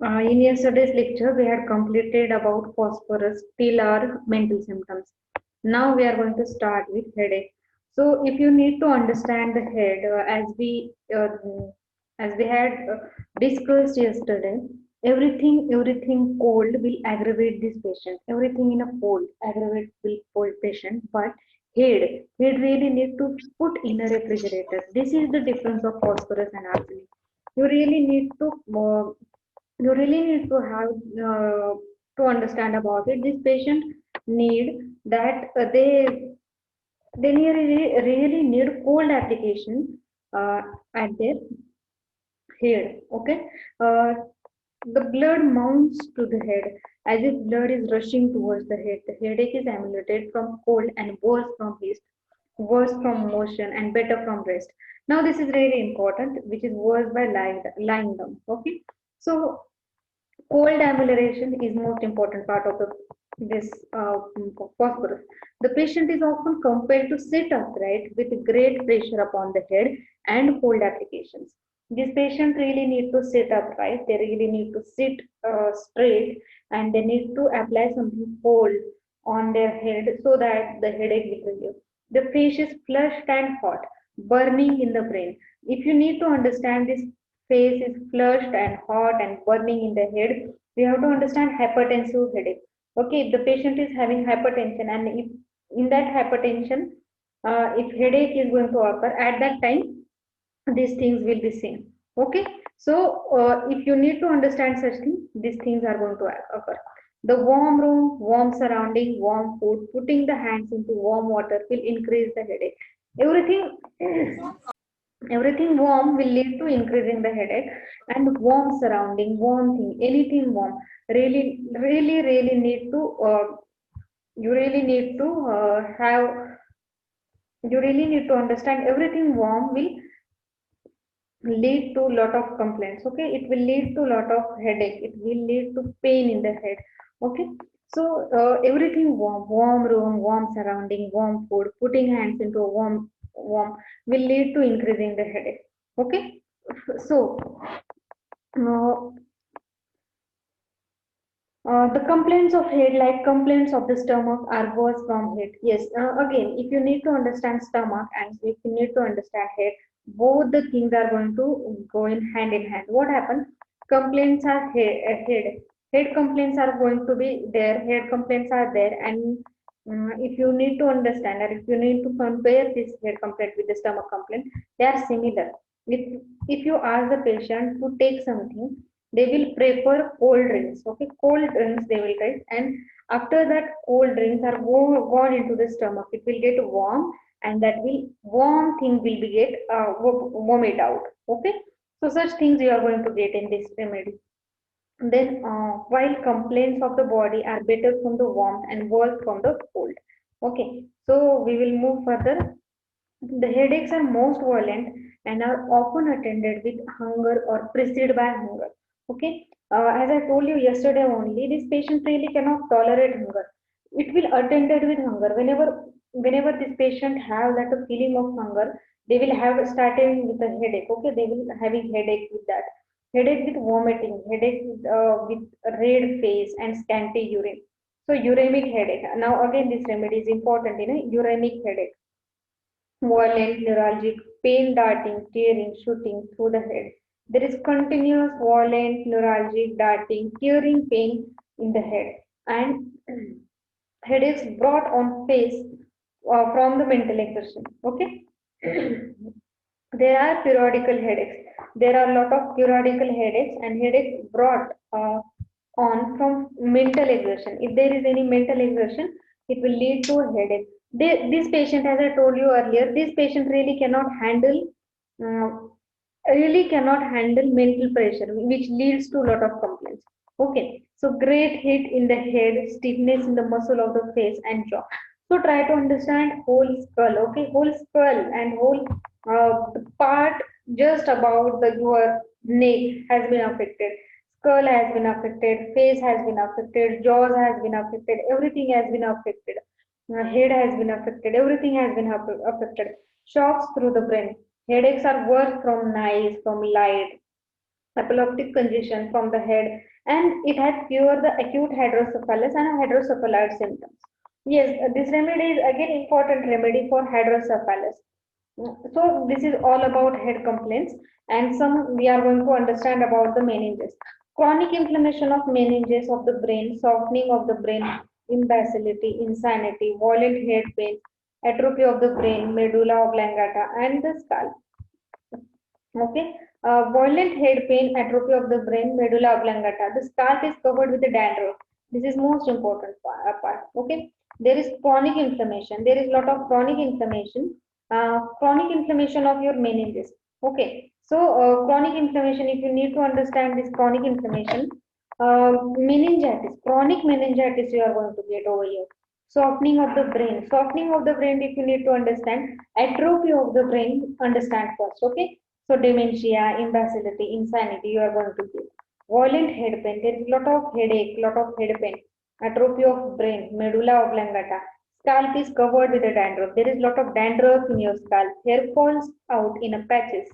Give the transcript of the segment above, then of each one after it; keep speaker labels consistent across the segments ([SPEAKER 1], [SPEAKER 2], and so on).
[SPEAKER 1] In yesterday's lecture, we had completed about phosphorus till our mental symptoms. Now we are going to start with headache. So, if you need to understand the head, as we had discussed yesterday, everything cold will aggravate this patient. Everything in a cold aggravate will cold patient, but head really need to put in a refrigerator. This is the difference of phosphorus and arsenic. You really need to you really need to have to understand about it. This patient need that they really need cold application at their head. Okay, uh, the blood mounts to the head as if blood is rushing towards the head. The headache is emulated from cold and worse from heat, worse from motion and better from rest. Now this is really important, which is worse by lying down. Okay, so cold amelioration is most important part of this phosphorus. The patient is often compelled to sit upright with great pressure upon the head and cold applications. This patient really need to sit upright. They really need to sit straight, and they need to apply something cold on their head so that the headache will relieve. The face is flushed and hot, burning in the brain. If you need to understand this face is flushed and hot and burning in the head, we have to understand hypertensive headache. Okay, if the patient is having hypertension and if in that hypertension, if headache is going to occur at that time, these things will be seen. Okay, so if you need to understand such things, these things are going to occur. The warm room, warm surrounding, warm food, putting the hands into warm water will increase the headache. Everything Everything warm will lead to increasing the headache, and warm surrounding, warm thing, anything warm. Really need to. You really need to have. You really need to understand everything warm will lead to lot of complaints. Okay, it will lead to lot of headache. It will lead to pain in the head. Okay, so everything warm, warm room, warm surrounding, warm food, putting hands into a warm will lead to increasing the headache. Okay, so uh, the complaints of head, like complaints of the stomach, are worse from head. Yes, again, if you need to understand stomach and if you need to understand head, both the things are going to go in hand in hand. What happens? Complaints are head. Head complaints are going to be there. Head complaints are there, and if you need to understand or if you need to compare this head complaint with the stomach complaint, they are similar. If you ask the patient to take something, they will prefer cold drinks. Okay, cold drinks they will take, and after that cold drinks are gone into the stomach, it will get warm, and that will warm thing will be get vomit out. Okay, so such things you are going to get in this remedy. Then, while complaints of the body are better from the warmth and worse from the cold. Okay, so we will move further. The headaches are most violent and are often attended with hunger or preceded by hunger. Okay, as I told you yesterday only, this patient really cannot tolerate hunger. It will attended with hunger. Whenever this patient have that feeling of hunger, they will have starting with a headache. Okay, they will having headache with that. Headache with vomiting, headache with red face and scanty urine. So uremic headache. Now again, this remedy is important in a uremic headache. Violent, neuralgic, pain darting, tearing, shooting through the head. There is continuous, violent, neuralgic, darting, tearing pain in the head, and headaches brought on face from the mental exertion. Okay, there are periodical headaches. There are a lot of periodical headaches and headaches brought on from mental exertion. If there is any mental exertion, it will lead to a headache. This patient, as I told you earlier, this patient uh, really cannot handle mental pressure, which leads to a lot of complaints. Okay, so great hit in the head, stiffness in the muscle of the face and jaw. So try to understand whole skull. Okay, whole skull and whole the part just about the your neck has been affected, skull has been affected, face has been affected, jaws has been affected, everything has been affected, head has been affected, everything has been affected. Shocks through the brain. Headaches are worse from noise, from light, epileptic congestion from the head, and it has cured the acute hydrocephalus and hydrocephaloid symptoms. Yes, this remedy is again important remedy for hydrocephalus. So this is all about head complaints, and some we are going to understand about the meninges. Chronic inflammation of meninges of the brain, softening of the brain, imbecility, insanity, violent head pain, atrophy of the brain, medulla oblongata, and the skull. Okay, violent head pain, atrophy of the brain, medulla oblongata. The scalp is covered with the dandruff. This is most important part. Okay, there is chronic inflammation. There is lot of chronic inflammation of your meninges. Okay, so chronic inflammation. If you need to understand this chronic inflammation, meningitis, chronic meningitis, you are going to get over here. Softening of the brain. If you need to understand atrophy of the brain, understand first. Okay, so dementia, imbecility, insanity, you are going to get. Violent head pain, there is lot of headache, lot of head pain. Atrophy of brain, medulla oblongata. Scalp is covered with a dandruff. There is lot of dandruff in your scalp. Hair falls out in a patches,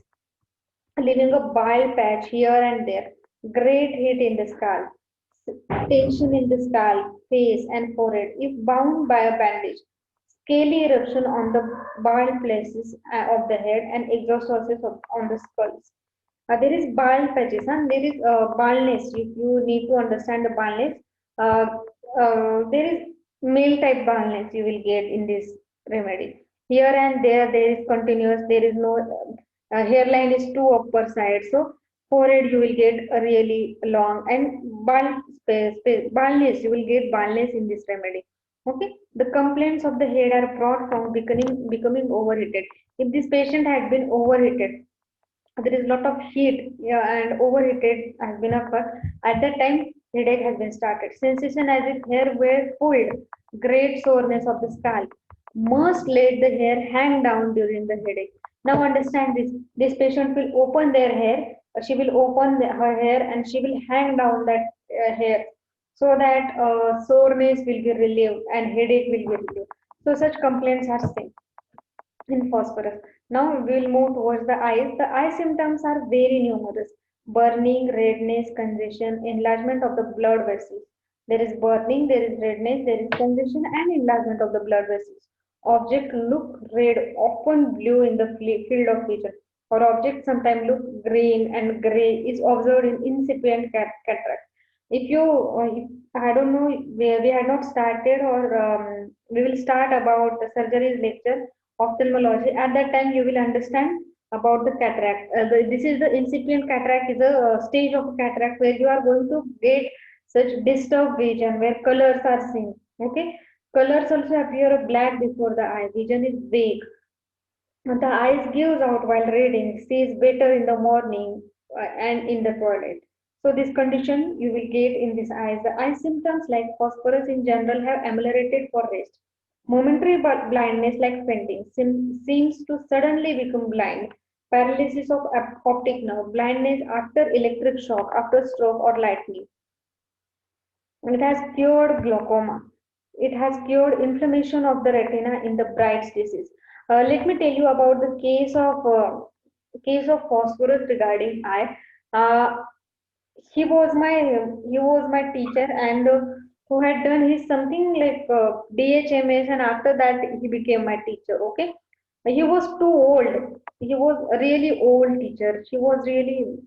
[SPEAKER 1] leaving a bald patch here and there. Great heat in the scalp. Tension in the scalp, face, and forehead. If bound by a bandage, scaly eruption on the bald places of the head and exostosis on the skulls. There is bald patches and there is baldness. If you need to understand the baldness, uh, there is male type baldness you will get in this remedy. Here and there is continuous. There is no hairline is too upper side. So forehead you will get a really long and baldness. You will get baldness in this remedy. Okay, the complaints of the head are brought from becoming overheated. If this patient had been overheated, there is a lot of heat, yeah, and overheated has been occurred. At that time, headache has been started. Sensation as if hair were pulled, great soreness of the scalp. Must let the hair hang down during the headache. Now understand this. This patient will open their hair. She will open her hair and she will hang down that hair so that soreness will be relieved and headache will be relieved. So such complaints are seen in phosphorus. Now we will move towards the eyes. The eye symptoms are very numerous. Burning, redness, congestion, enlargement of the blood vessels. There is burning, there is redness, there is congestion and enlargement of the blood vessels. Object look red, often blue in the field of vision. Or object sometimes look green and gray is observed in incipient cataract. If you, if, I don't know, we had not started or we will start about the surgeries lecture ophthalmology. At that time you will understand about the cataract. This is the incipient cataract is a stage of cataract where you are going to get such disturbed vision where colors are seen. Okay, colors also appear black before the eye. Vision is vague. The eyes gives out while reading, sees better in the morning and in the toilet. So this condition you will get in this eyes. The eye symptoms like phosphorus in general have ameliorated for rest. Momentary blindness like fainting seems to suddenly become blind. Paralysis of optic nerve, blindness after electric shock, after stroke or lightning. It has cured glaucoma. It has cured inflammation of the retina in the Bright's disease. Let me tell you about the case of phosphorus regarding eye. Uh, he was my teacher and who had done his something like DHMS and after that he became my teacher. Okay, he was too old. He was a really old teacher. She was really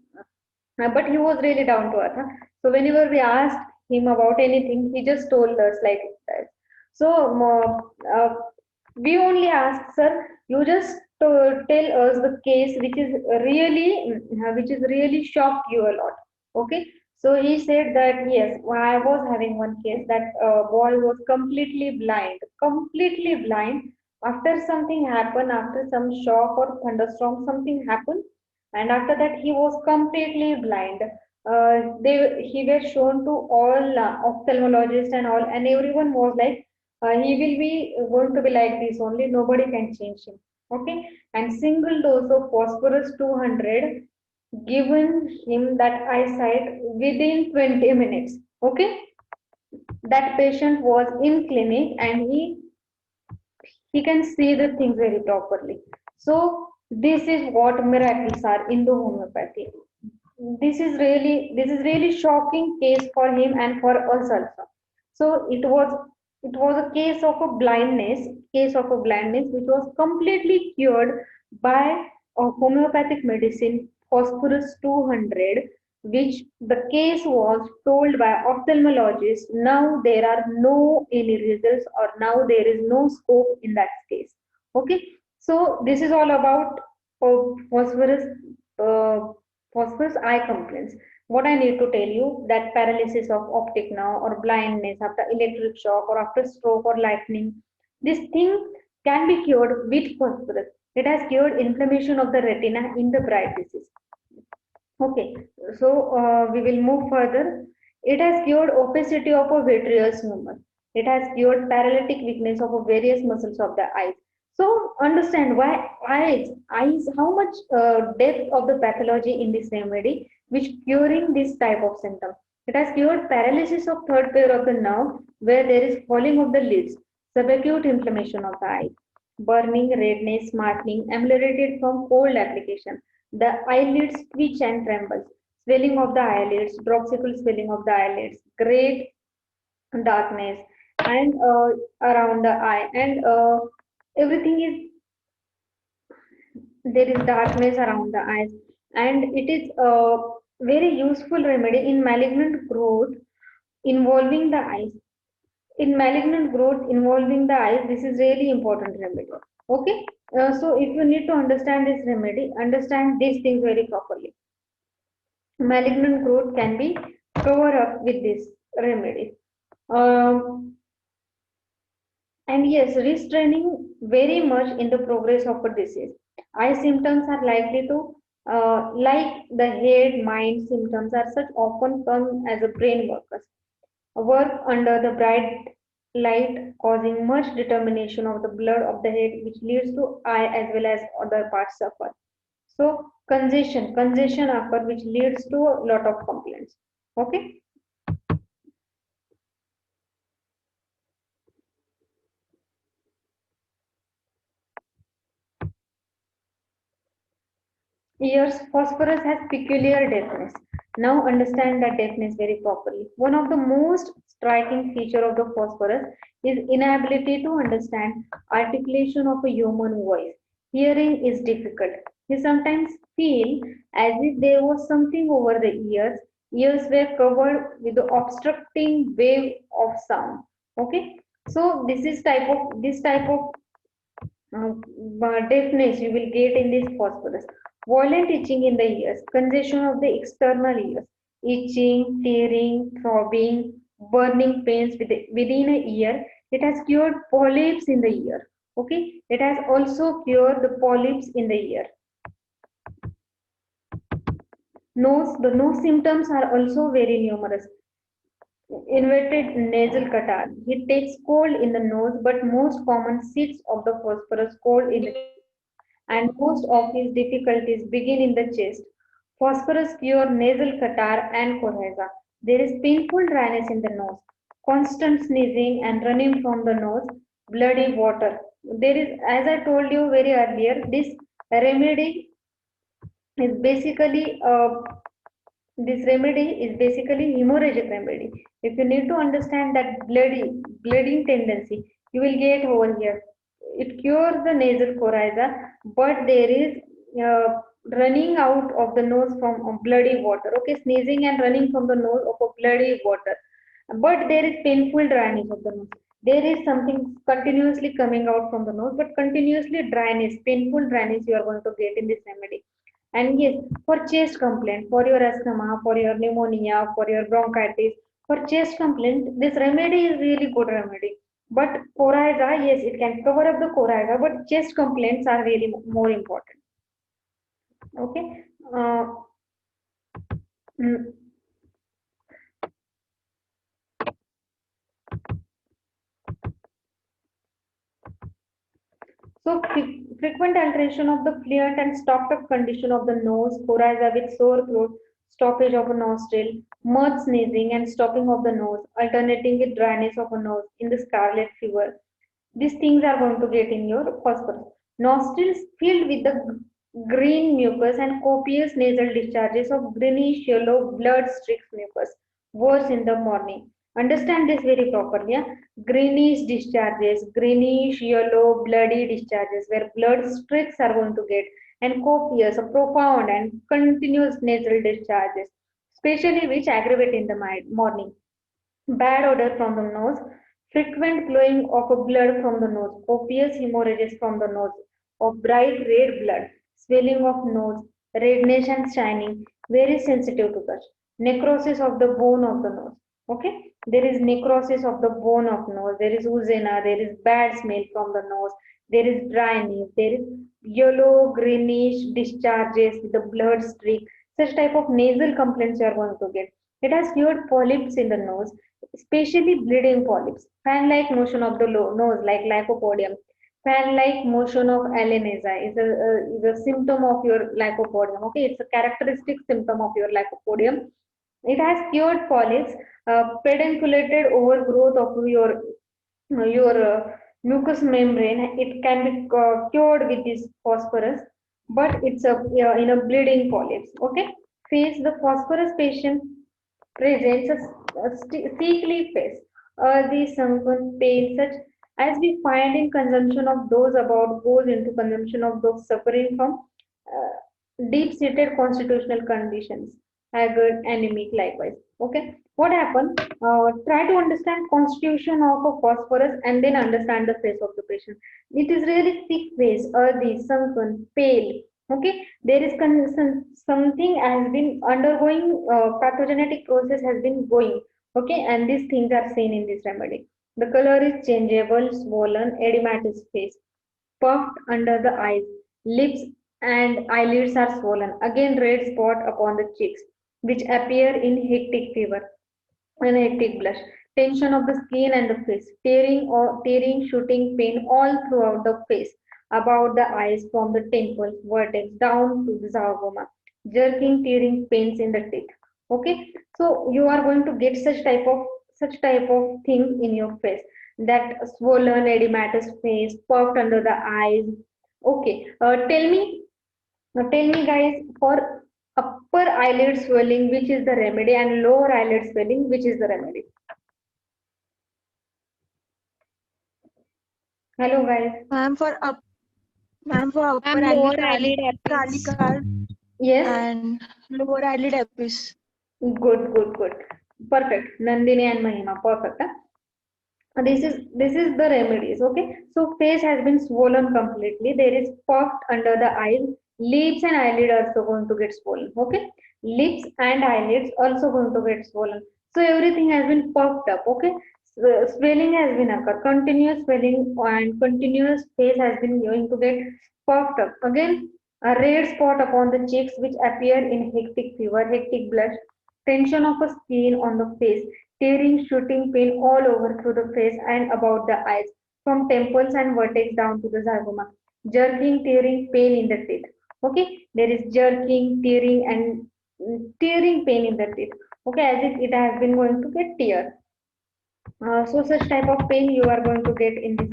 [SPEAKER 1] but he was really down to earth. Huh? So whenever we asked him about anything, he just told us like that. So we only asked, sir, you just tell us the case which is really shocked you a lot. Okay. So he said that yes, I was having one case that boy was completely blind. After something happened, after some shock or thunderstorm, something happened and after that he was completely blind. He was shown to all ophthalmologists and all and everyone was like he will be going to be like this only, nobody can change him. Okay, and single dose of phosphorus 200 given him that eyesight within 20 minutes. Okay, that patient was in clinic and he can see the things very properly. So this is what miracles are in the homeopathy. this is really shocking case for him and for us also. So it was a case of a blindness which was completely cured by a homeopathic medicine phosphorus 200, which the case was told by ophthalmologist. Now there are no any results, or now there is no scope in that case. Okay, so this is all about phosphorus uh, phosphorus eye complaints. What I need to tell you, that paralysis of optic nerve or blindness after electric shock or after stroke or lightning, this thing can be cured with phosphorus. It has cured inflammation of the retina in the bright disease. Okay, so we will move further. It has cured opacity of a vitreous humor. It has cured paralytic weakness of a various muscles of the eyes. So understand why eyes, how much depth of the pathology in this remedy, which curing this type of symptom. It has cured paralysis of third pair of the nerve, where there is falling of the lids, subacute inflammation of the eye, burning, redness, smarting, ameliorated from cold application. The eyelids twitch and trembles, swelling of the eyelids, dropsical swelling of the eyelids, great darkness, and around the eye, and everything is there is darkness around the eyes, and it is a very useful remedy in malignant growth involving the eyes. In malignant growth involving the eyes, this is really important remedy. Okay, so if you need to understand this remedy, understand these things very properly. Malignant growth can be covered up with this remedy. Um, and yes, restraining very much in the progress of a disease. Eye symptoms are likely to, like the head, mind symptoms, are such often come as a brain workers. Work under the bright light, causing much determination of the blood of the head, which leads to eye as well as other parts suffer. So congestion occur, which leads to a lot of complaints. Okay. Ears, phosphorus has peculiar deafness. Now understand that deafness very properly. One of the most striking feature of the phosphorus is inability to understand articulation of a human voice. Hearing is difficult. You sometimes feel as if there was something over the ears. Ears were covered with the obstructing wave of sound. Okay. So this type of deafness you will get in this phosphorus. Violent itching in the ears, congestion of the external ears, itching, tearing, throbbing, burning pains within a ear. It has cured polyps in the ear. Okay, it has also cured the polyps in the ear. Nose, the nose symptoms are also very numerous. Inverted nasal catarrh. It takes cold in the nose, but most common sits of the phosphorus cold in the, and most of his difficulties begin in the chest. Phosphorus cure nasal catarrh and coryza. There is painful dryness in the nose, constant sneezing and running from the nose, bloody water. There is, as I told you very earlier, this remedy is basically hemorrhagic remedy. If you need to understand that bleeding tendency, you will get over here. It cures the nasal coryza, but there is uh, running out of the nose from bloody water. Okay, sneezing and running from the nose of a bloody water. But there is painful dryness of the nose. There is something continuously coming out from the nose, but continuously dryness, painful dryness you are going to get in this remedy. And yes, for chest complaint, for your asthma, for your pneumonia, for your bronchitis, for chest complaint, this remedy is really good remedy. But coryza, yes, it can cover up the coryza, but chest complaints are really more important. Okay. Mm, so frequent alteration of the fluent and stopped up condition of the nose, coryza with sore throat, stoppage of a nostril, mud sneezing and stopping of the nose, alternating with dryness of a nose in the scarlet fever. These things are going to get in your phosphorus. Nostrils filled with the green mucus and copious nasal discharges of greenish yellow blood streaked mucus. Worse in the morning. Understand this very properly. Yeah? Greenish discharges, greenish yellow bloody discharges where blood streaks are going to get, and copious, profound and continuous nasal discharges, especially which aggravate in the morning. Bad odor from the nose, frequent flowing of blood from the nose, copious hemorrhages from the nose, of bright red blood, swelling of nose, redness and shining, very sensitive to touch, necrosis of the bone of the nose. Okay, there is necrosis of the bone of nose, there is oozena, there is bad smell from the nose, there is dryness, there is yellow greenish discharges with the blood streak. Such type of nasal complaints you are going to get. It has cured polyps in the nose, especially bleeding polyps. Fan-like motion of the nose, like lycopodium. Fan-like motion of alaneza is a symptom of your lycopodium. Okay, it's a characteristic symptom of your lycopodium. It has cured polyps, pedunculated overgrowth of your mucous membrane. It can be cured with this phosphorus, but it's in a bleeding polyps. Okay, face the phosphorus patient presents a sickly face, the sunken pale, such as we find in consumption of those about goes into consumption of those suffering from deep-seated constitutional conditions, haggard, anemic, likewise. Okay, what happened? Try to understand constitution of a phosphorus and then understand the face of the patient. It is really thick face, earthy, sunken, pale. Okay, there is something has been undergoing, pathogenetic process has been going. Okay, and these things are seen in this remedy. The color is changeable, swollen, edematous face, puffed under the eyes, lips and eyelids are swollen. Again, red spot upon the cheeks, which appear in hectic fever and hectic blush. Tension of the skin and the face, tearing, shooting pain all throughout the face, about the eyes from the temples, vertex down to the zargoma, jerking, tearing pains in the teeth. Okay, so you are going to get such type of thing in your face, that swollen edematous face, puffed under the eyes. Okay, tell me guys, for upper eyelid swelling which is the remedy, and lower eyelid swelling which is the remedy? Hello guys.
[SPEAKER 2] Ma'am, for up, ma'am, for upper
[SPEAKER 3] I'm lower
[SPEAKER 2] eyelid,
[SPEAKER 3] eyelid apis.
[SPEAKER 2] Kalikar
[SPEAKER 1] Yes.
[SPEAKER 2] and lower eyelid apis.
[SPEAKER 1] Good. Perfect. Nandini and Mahima, perfect. Huh? This is the remedies. Okay, so face has been swollen completely, there is puffed under the eyes, lips and eyelid also going to get swollen. Okay, lips and eyelids also going to get swollen, so everything has been puffed up. Okay, swelling has been occurred, continuous swelling and continuous face has been going to get puffed up. Again, a red spot upon the cheeks which appear in hectic fever, hectic blush, tension of a skin on the face, tearing, shooting pain all over through the face and about the eyes, from temples and vertex down to the zygoma. Jerking, tearing, pain in the teeth. Okay, there is jerking, tearing, and tearing pain in the teeth. Okay, as if it has been going to get tear. So such type of pain you are going to get in this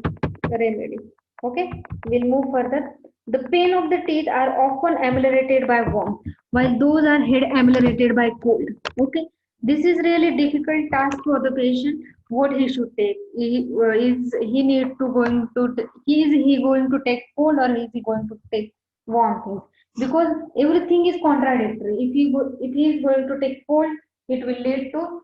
[SPEAKER 1] remedy. Okay, we'll move further. The pain of the teeth are often ameliorated by warmth, while those are head ameliorated by cold. Okay, this is really difficult task for the patient. What he should take? Is he need to going to is he going to take cold, or is he going to take warm things? Because everything is contradictory. If he is going to take cold, it will lead to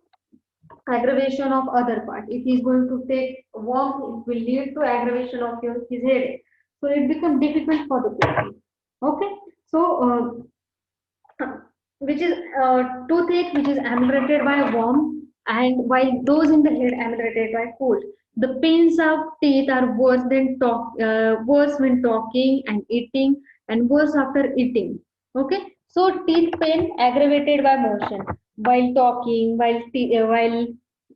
[SPEAKER 1] aggravation of other part. If he is going to take warm, it will lead to aggravation of his headache. So it becomes difficult for the patient. Okay, so which is toothache which is ameliorated by warm, and while those in the head ameliorated by cold. The pains of teeth are worse when talking and eating, and worse after eating. Okay, so teeth pain aggravated by motion, while talking, while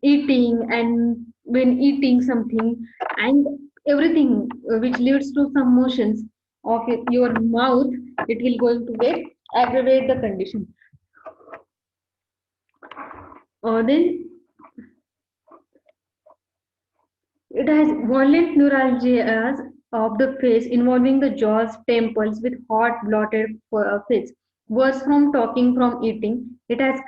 [SPEAKER 1] eating, and when eating something, and everything which leads to some motions of your mouth, it will going to get aggravate the condition. Then it has violent neuralgias of the face involving the jaws, temples with hot blotted face. Worse from talking, from eating. It has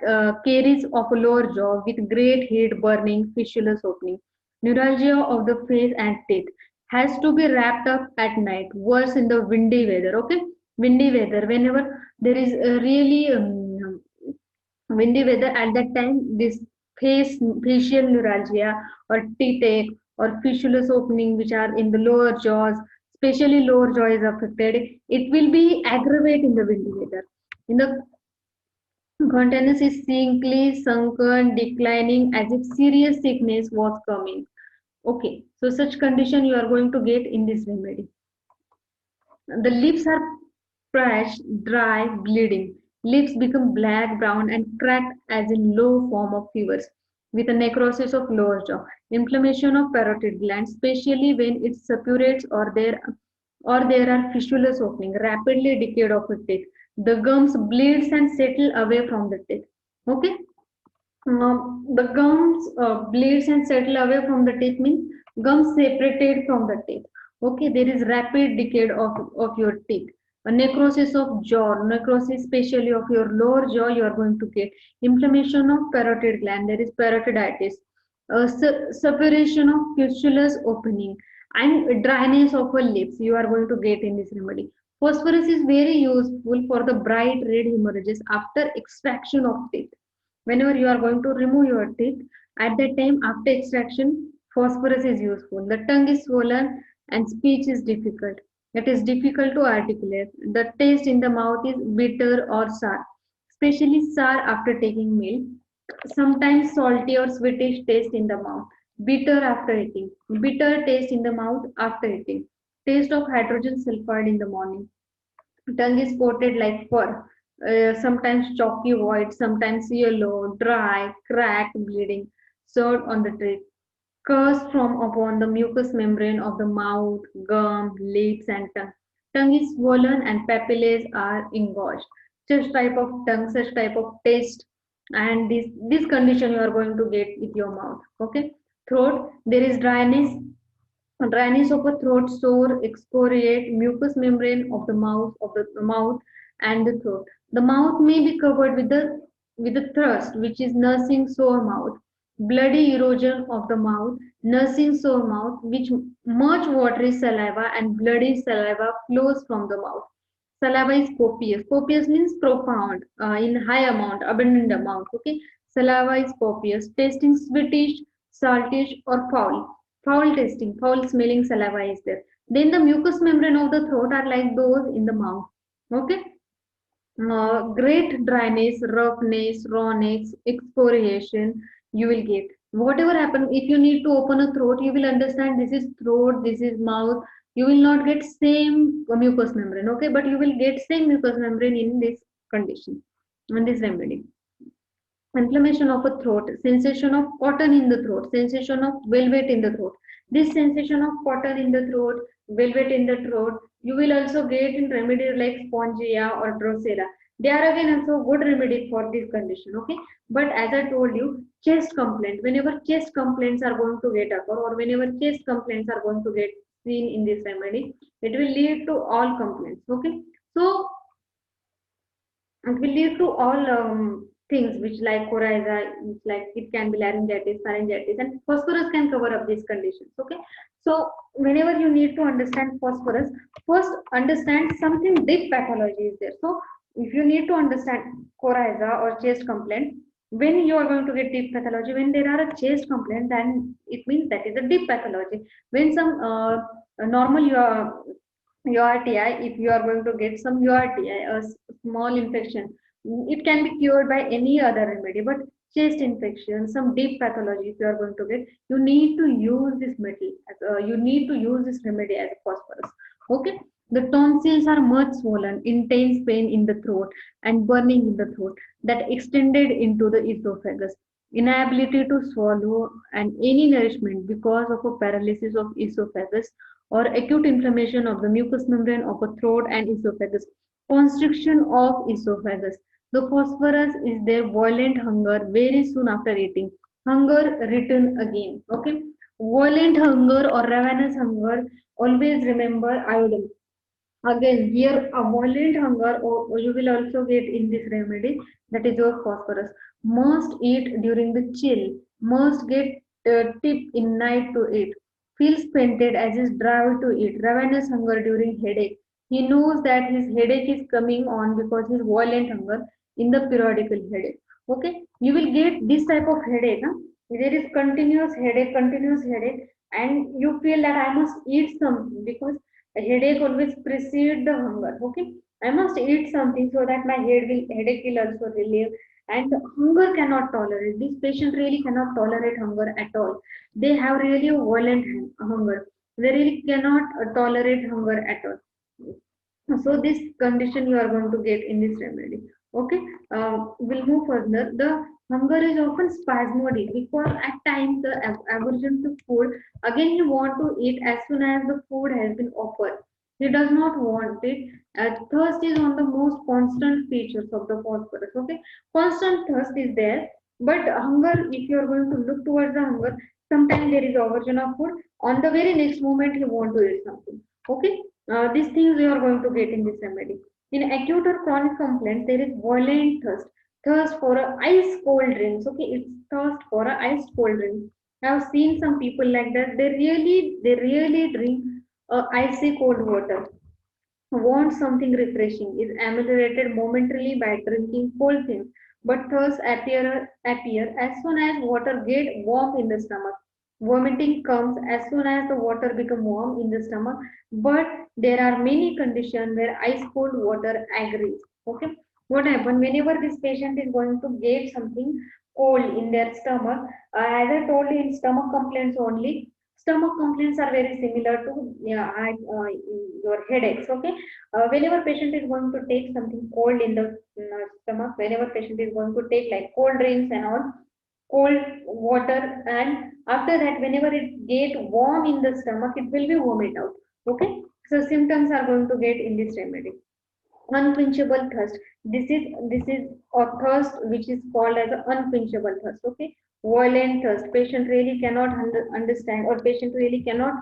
[SPEAKER 1] caries of a lower jaw with great heat, burning, fistulous opening. Neuralgia of the face and teeth has to be wrapped up at night. Worse in the windy weather. Okay, windy weather. Whenever there is a really windy weather at that time, this facial neuralgia or teeth ache or fistulous opening which are in the lower jaws, especially lower jaw is affected, it will be aggravate in the windy weather. In the countenance is sickly, sunken, declining, as if serious sickness was coming. Okay, so such condition you are going to get in this remedy. The lips are parched, dry, bleeding. Lips become black, brown, and cracked as in low form of fevers, with a necrosis of lower jaw. Inflammation of parotid gland, especially when it suppurates or there are fistulous opening, rapidly decayed of the teeth. The gums bleeds and settle away from the teeth. Okay, the gums bleeds and settle away from the teeth means gums separated from the teeth. Okay, there is rapid decay of your teeth. A necrosis of jaw, necrosis especially of your lower jaw, you are going to get inflammation of parotid gland. There is parotiditis, suppuration of fistulous opening, and dryness of the lips. You are going to get in this remedy. Phosphorus is very useful for the bright red hemorrhages after extraction of teeth. Whenever you are going to remove your teeth, at that time after extraction, phosphorus is useful. The tongue is swollen and speech is difficult. It is difficult to articulate. The taste in the mouth is bitter or sour, especially sour after taking meal. Sometimes salty or sweetish taste in the mouth. Bitter after eating. Bitter taste in the mouth after eating. Taste of hydrogen sulfide in the morning. Tongue is coated like fur, sometimes chalky white, sometimes yellow, dry, cracked, bleeding, sore on the teeth. Curls from upon the mucous membrane of the mouth, gum, lips, and tongue. Tongue is swollen and papillae are engorged. Such type of tongue, such type of taste, and this condition you are going to get with your mouth. Okay, throat. There is dryness of a throat, sore, excoriate, mucous membrane of the mouth and the throat. The mouth may be covered with the thrust, which is nursing sore mouth. Bloody erosion of the mouth, nursing sore mouth, which much watery saliva and bloody saliva flows from the mouth. Saliva is copious. Copious means profound, in high amount, abundant amount. Okay. Saliva is copious. Tasting sweetish, saltish, or foul. Foul tasting, foul smelling saliva is there. Then the mucous membrane of the throat are like those in the mouth. Okay. Great dryness, roughness, rawness, excoriation you will get. Whatever happen, if you need to open a throat, you will understand this is throat, this is mouth. You will not get same mucous membrane, okay, but you will get same mucous membrane in this condition, in this remedy. Inflammation of a throat, sensation of cotton in the throat, sensation of velvet in the throat. This sensation of cotton in the throat, velvet in the throat, you will also get in remedies like spongia or drosera. They are again also good remedy for this condition, okay. But as I told you, chest complaint, whenever chest complaints are going to get occur, or whenever chest complaints are going to get seen in this remedy, it will lead to all complaints, okay. So it will lead to all things which like coryza, which like it can be laryngitis, pharyngitis, and phosphorus can cover up these conditions. Okay, so whenever you need to understand phosphorus, first understand something deep pathology is there. So if you need to understand coryza or chest complaint, when you are going to get deep pathology, when there are a chest complaint, then it means that is a deep pathology. When some normal URTI, if you are going to get some URTI, a small infection, it can be cured by any other remedy. But chest infection, some deep pathology, if you are going to get, you need to use this metal. You need to use this remedy as phosphorus. Okay. The tonsils are much swollen, intense pain in the throat, and burning in the throat that extended into the esophagus. Inability to swallow and any nourishment because of a paralysis of esophagus or acute inflammation of the mucous membrane of a throat and esophagus, constriction of esophagus. The phosphorus is their violent hunger very soon after eating. Hunger return again. Okay, violent hunger or ravenous hunger Always remember iodine. Again, here a violent hunger, or you will also get in this remedy, that is your phosphorus. Must eat during the chill. Must get tip in night to eat. Feels fainted as is drive to eat. Ravenous hunger during headache. He knows that his headache is coming on because his violent hunger in the periodical headache. Okay, you will get this type of headache. Huh? There is continuous headache, and you feel that I must eat something because a headache always precedes the hunger. Okay, I must eat something so that my headache will also relieve. And hunger cannot tolerate. This patient really cannot tolerate hunger at all. They have really a violent hunger. They really cannot tolerate hunger at all. So this condition you are going to get in this remedy. Okay, we'll move further. The hunger is often spasmodic because at times the aversion to food, again he want to eat as soon as the food has been offered. He does not want it. Thirst is one of the most constant features of the phosphorus. Okay, constant thirst is there, but hunger, if you are going to look towards the hunger, sometimes there is aversion of food. On the very next moment, he want to eat something. Okay, these things we are going to get in this remedy. In acute or chronic complaint, there is violent thirst, thirst for a ice cold drinks. Okay, it's thirst for a ice cold drink. I have seen some people like that. They really drink icy cold water. Want something refreshing is ameliorated momentarily by drinking cold things, but thirst appear as soon as water get warm in the stomach. Vomiting comes as soon as the water become warm in the stomach, but there are many conditions where ice cold water agrees. Okay, what happen whenever this patient is going to get something cold in their stomach? As I told you, in stomach complaints only, stomach complaints are very similar to, yeah, your headaches. Okay, whenever patient is going to take something cold in the stomach, whenever patient is going to take like cold drinks and all, cold water, and after that whenever it get warm in the stomach, it will be vomit out. Okay, so symptoms are going to get in this remedy. Unquenchable thirst, this is a thirst which is called as an unquenchable thirst. Okay, violent thirst, patient really cannot understand, or patient really cannot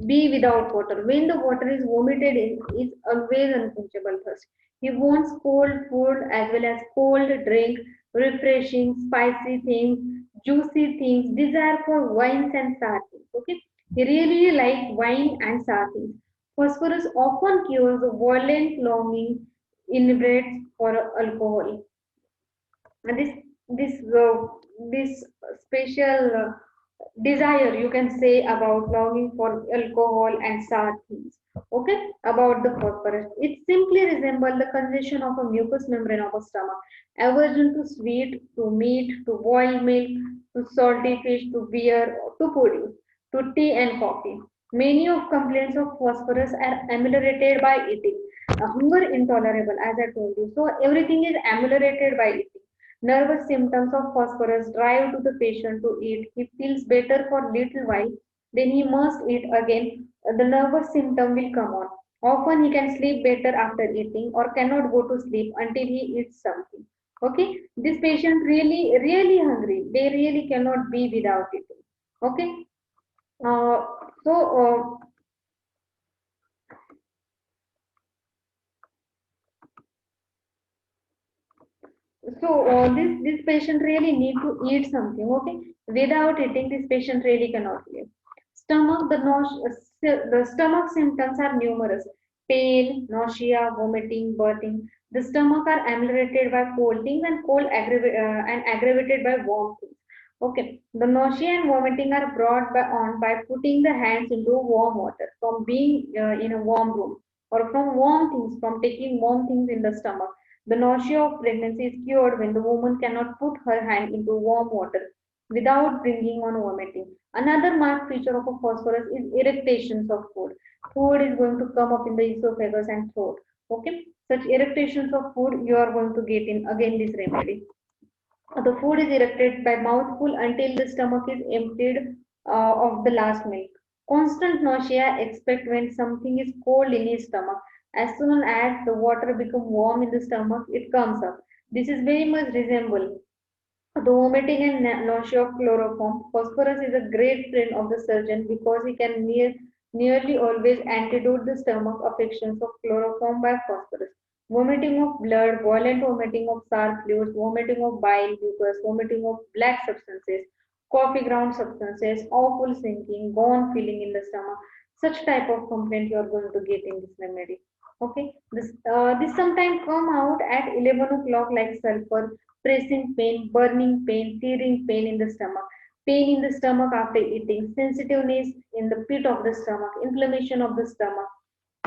[SPEAKER 1] be without water. When the water is vomited in, is always unquenchable thirst. He wants cold food as well as cold drink, refreshing spicy things, juicy things, desire for wines and sour things. Okay, he really like wine and sour things. Phosphorus often cures the violent longing inhibites for alcohol. And this special desire, you can say, about longing for alcohol and sour things. Okay, about the phosphorus, it simply resembles the congestion of a mucous membrane of a stomach. Aversion to sweet, to meat, to boiled milk, to salty fish, to beer, to pudding, to tea and coffee. Many of complaints of phosphorus are ameliorated by eating. Hunger intolerable, as I told you. So everything is ameliorated by eating. Nervous symptoms of phosphorus drive to the patient to eat. He feels better for little while, then he must eat again. The nervous symptom will come on. Often he can sleep better after eating or cannot go to sleep until he eats something. Okay, this patient really hungry. They really cannot be without eating. Okay, uh, so this patient really need to eat something. Okay, without eating, this patient really cannot live. Stomach, the stomach symptoms are numerous: pain, nausea, vomiting, birthing. The stomach are ameliorated by cold things and and aggravated by warm things. Okay, the nausea and vomiting are brought on by putting the hands into warm water, from being in a warm room, or from warm things, from taking warm things in the stomach. The nausea of pregnancy is cured when the woman cannot put her hand into warm water without bringing on vomiting. Another marked feature of a phosphorus is irritations of food. Food is going to come up in the esophagus and throat. Okay, such irritations of food you are going to get in again this remedy. The food is erected by mouthful until the stomach is emptied of the last milk. Constant nausea expect when something is cold in his stomach. As soon as the water becomes warm in the stomach, it comes up. This is very much resemble the vomiting and nausea of chloroform. Phosphorus is a great friend of the surgeon because he can nearly always antidote the stomach affections of chloroform by phosphorus. Vomiting of blood, violent vomiting of sour fluids, vomiting of bile, mucus, vomiting of black substances, coffee ground substances, awful sinking, gone feeling in the stomach. Such type of complaint you are going to get in this remedy. Okay, this sometimes come out at 11 o'clock like sulfur, pressing pain, burning pain, tearing pain in the stomach, pain in the stomach after eating, sensitiveness in the pit of the stomach, inflammation of the stomach.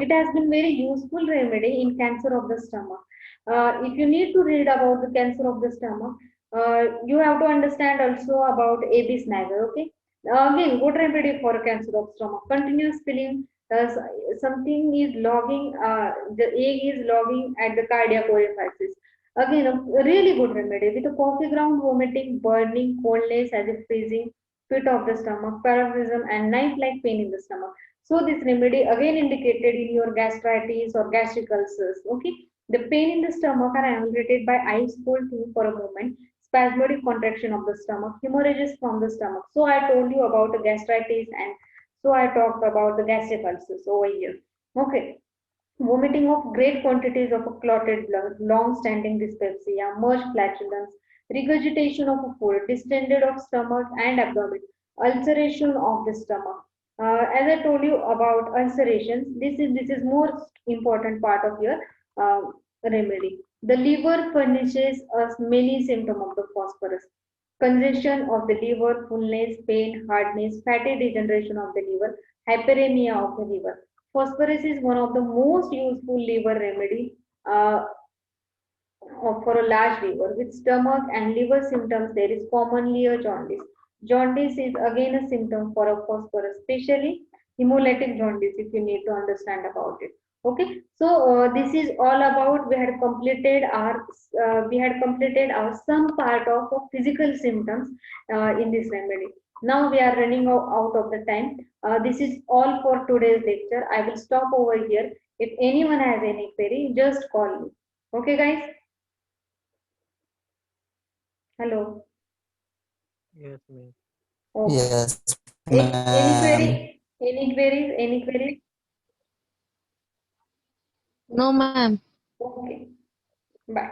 [SPEAKER 1] It has been very useful remedy in cancer of the stomach. If you need to read about the cancer of the stomach, you have to understand also about Abies Nagar. Okay. Again, good remedy for cancer of stomach. Continuous feeling, something is logging, the egg is logging at the cardiac orifices. Again, a really good remedy with a coffee ground vomiting, burning, coldness as if freezing, pit of the stomach, paroxysm, and knife-like pain in the stomach. So this remedy again indicated in your gastritis or gastric ulcers. Okay, the pain in the stomach are ameliorated by ice cold thing for a moment, spasmodic contraction of the stomach, hemorrhages from the stomach. So I told you about the gastritis, and so I talked about the gastric ulcers over here. Okay, vomiting of great quantities of a clotted blood, long-standing dyspepsia, merged flatulence, regurgitation of a food, distended of stomach and abdomen, ulceration of the stomach. As I told you about ulcerations, this is most important part of your uh, remedy. The liver furnishes us many symptoms of the phosphorus. Congestion of the liver, fullness, pain, hardness, fatty degeneration of the liver, hyperemia of the liver. Phosphorus is one of the most useful liver remedy for a large liver. With stomach and liver symptoms, there is commonly a jaundice. Jaundice is again a symptom for a phosphorus, especially hemolytic jaundice, if you need to understand about it. Okay, so this is all about we had completed our some part of physical symptoms in this remedy. Now we are running out of the time. This is all for today's lecture. I will stop over here. If anyone has any query, just call me. Okay, guys. Hello.
[SPEAKER 3] Yes, ma'am.
[SPEAKER 1] Okay.
[SPEAKER 4] Yes,
[SPEAKER 1] Any
[SPEAKER 4] ma'am.
[SPEAKER 1] query? Any queries? Any queries?
[SPEAKER 2] No, ma'am.
[SPEAKER 1] Okay. Bye.